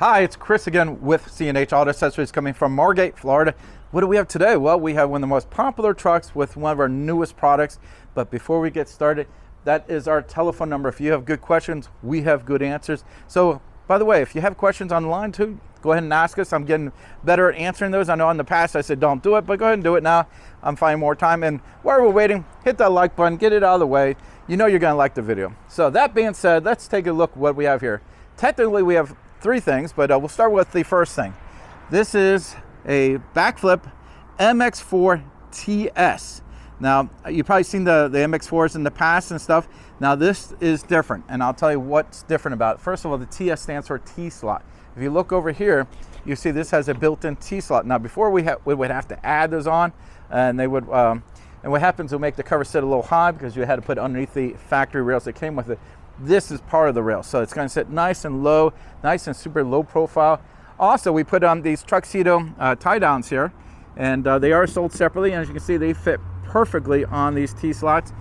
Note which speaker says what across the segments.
Speaker 1: Hi, it's Chris again with C&H Auto Accessories coming from Margate, Florida. What do we have today? Well, we have one of the most popular trucks with one of our newest products. But before we get started, that is our telephone number. If you have good questions, we have good answers. So, by the way, if you have questions online too, go ahead and ask us. I'm getting better at answering those. I know in the past I said don't do it, but go ahead and do it now. I'm finding more time. And while we're waiting, hit that like button, get it out of the way. You know you're going to like the video. So that being said, let's take a look at what we have here. Technically, we have three things, but we'll start with the first thing. This is a Backflip MX4 TS. Now, you've probably seen the MX4s in the past and stuff. Now, this is different, and I'll tell you what's different about it. First of all, the TS stands for T slot. If you look over here, you see this has a built-in T slot. Now, before we would have to add those on, and they would, and what happens will make the cover sit a little high because you had to put it underneath the factory rails that came with it. This is part of the rail, so it's going to sit nice and low, nice and super low profile. Also, we put on these Truxedo tie downs here, and they are sold separately, and as you can see, they fit perfectly on these T-slots,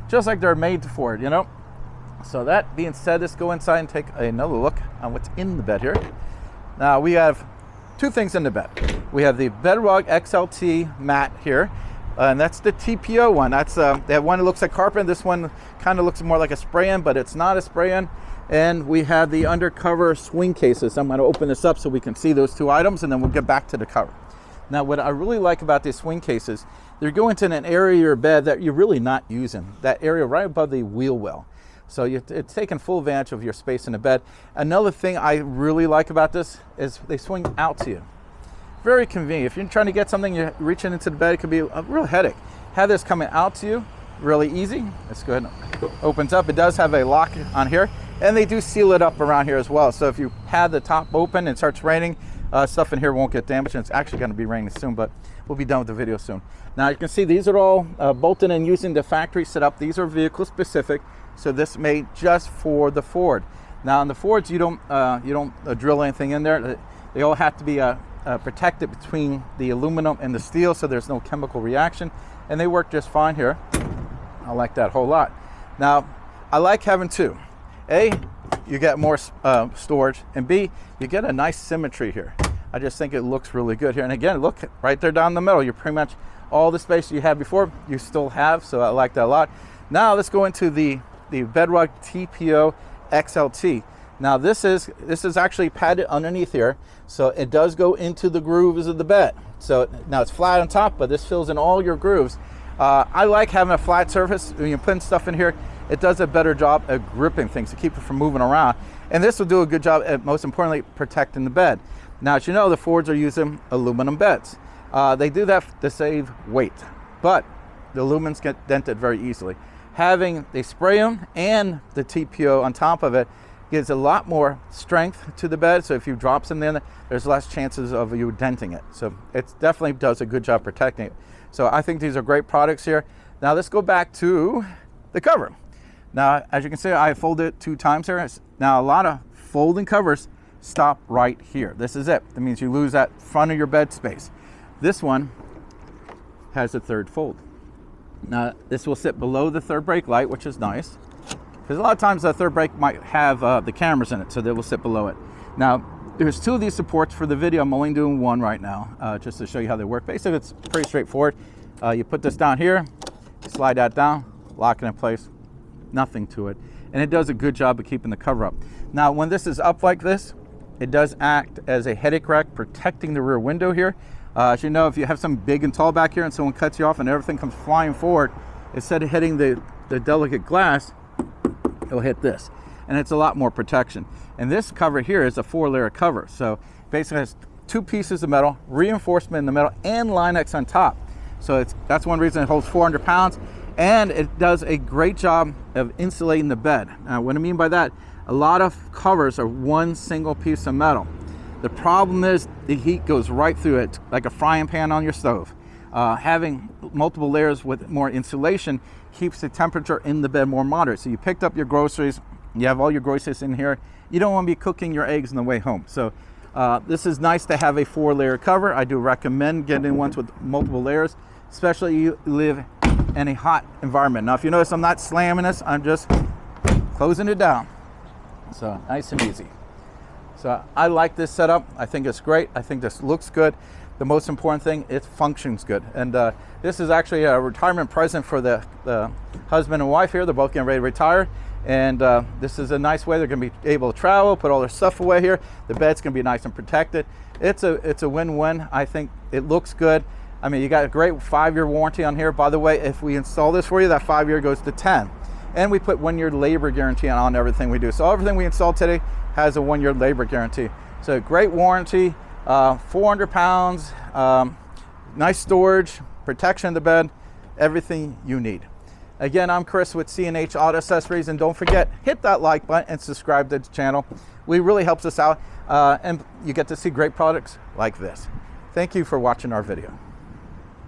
Speaker 1: just like they're made for it, you know? So that being said, let's go inside and take another look on what's in the bed here. Now, we have two things in the bed. We have the Bedrug XLT mat here, and that's the TPO one. That's that one that looks like carpet. This one kind of looks more like a spray-in, but it's not a spray-in. And we have the Undercover Swingcases. So I'm going to open this up so we can see those two items, and then we'll get back to the cover. Now, what I really like about these swing cases, they're going to an area of your bed that you're really not using. That area right above the wheel well. So it's taking full advantage of your space in the bed. Another thing I really like about this is they swing out to you. Very convenient. If you're trying to get something, you're reaching into the bed, it could be a real headache. Have this coming out to you, really easy. Let's go ahead and opens up. It does have a lock on here, and they do seal it up around here as well. So if you have the top open and it starts raining, stuff in here won't get damaged. And it's actually going to be raining soon, but we'll be done with the video soon. Now you can see these are all bolted and using the factory setup. These are vehicle specific, so this made just for the Ford. Now in the Fords, you don't drill anything in there. They all have to be protected between the aluminum and the steel, so there's no chemical reaction, and they work just fine here. I like that a whole lot. Now, I like having two. A, you get more storage, and B, you get a nice symmetry here. I just think it looks really good here. And again, look right there down the middle. You're pretty much all the space you had before, you still have, so I like that a lot. Now let's go into the Bedrug TPO XLT. Now this is actually padded underneath here, so it does go into the grooves of the bed. So now it's flat on top, but this fills in all your grooves. I like having a flat surface. When you're putting stuff in here, it does a better job at gripping things to keep it from moving around. And this will do a good job at, most importantly, protecting the bed. Now, as you know, the Fords are using aluminum beds. They do that to save weight, but the aluminiums get dented very easily. Having the spray-in and the TPO on top of it gives a lot more strength to the bed, so if you drop something in there, there's less chances of you denting it. So it definitely does a good job protecting it. So I think these are great products here. Now let's go back to the cover. Now, as you can see, I folded it 2 times here. Now, a lot of folding covers stop right here. This is it. That means you lose that front of your bed space. This one has a third fold. Now, this will sit below the third brake light, which is nice, because a lot of times the third brake might have the cameras in it, so they will sit below it. Now, there's 2 of these supports for the video. I'm only doing 1 right now, just to show you how they work. Basically, it's pretty straightforward. You put this down here, slide that down, lock it in place, nothing to it. And it does a good job of keeping the cover up. Now, when this is up like this, it does act as a headache rack, protecting the rear window here. As you know, if you have something big and tall back here and someone cuts you off and everything comes flying forward, instead of hitting the delicate glass, it'll hit this, and it's a lot more protection. And this cover here is a 4-layer cover, so basically it has 2 pieces of metal, reinforcement in the middle, and Line-X on top. So that's one reason it holds 400 pounds, and it does a great job of insulating the bed. Now, what I mean by that, a lot of covers are one single piece of metal. The problem is the heat goes right through it, like a frying pan on your stove. Having multiple layers with more insulation keeps the temperature in the bed more moderate. So you picked up your groceries, you have all your groceries in here, you don't want to be cooking your eggs on the way home. So this is nice to have a 4-layer cover. I do recommend getting ones with multiple layers, especially if you live in a hot environment. Now, if you notice, I'm not slamming this, I'm just closing it down. So nice and easy. So I like this setup. I think it's great. I think this looks good. The most important thing, it functions good. And this is actually a retirement present for the husband and wife here. They're both getting ready to retire. And this is a nice way they're gonna be able to travel, put all their stuff away here. The bed's gonna be nice and protected. It's a win-win. I think it looks good. I mean, you got a great 5-year warranty on here. By the way, if we install this for you, that 5-year goes to 10. And we put 1-year labor guarantee on everything we do. So everything we install today has a 1-year labor guarantee. So great warranty, 400 pounds, nice storage, protection of the bed, everything you need. Again, I'm Chris with C&H Auto Accessories, and don't forget, hit that like button and subscribe to the channel. It really helps us out, and you get to see great products like this. Thank you for watching our video.